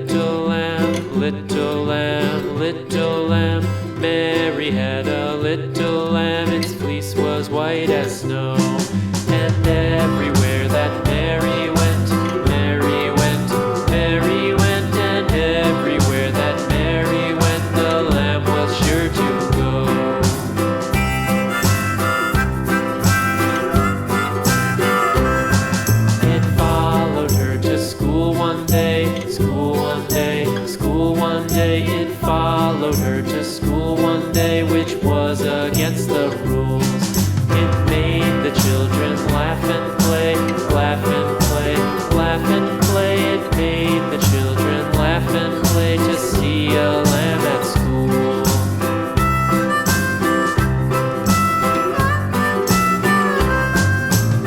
little lamb, little lamb, little lamb. Mary had a little lamb, its fleece was white as snow. And everywhere that Mary went, Mary went, Mary went. And everywhere that Mary went, the lamb was sure to go. It followed her to school one day, school one day, school one day. It followed her to school one day, which was against the rules. It made the children laugh and play, laugh and play, laugh and play. It made the children laugh and play to see a lamb at school.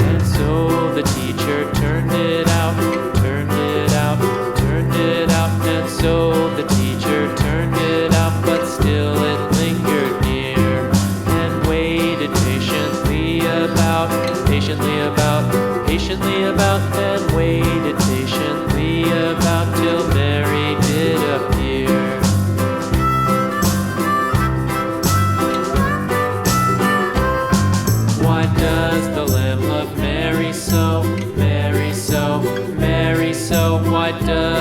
And so the teacher turned it out, turned it out, turned it out. And so the teacher turned it out, but still it lingered near and waited patiently about, patiently about, and waited patiently about till Mary did appear. Why does the lamb love Mary so, Mary so, Mary so? Why does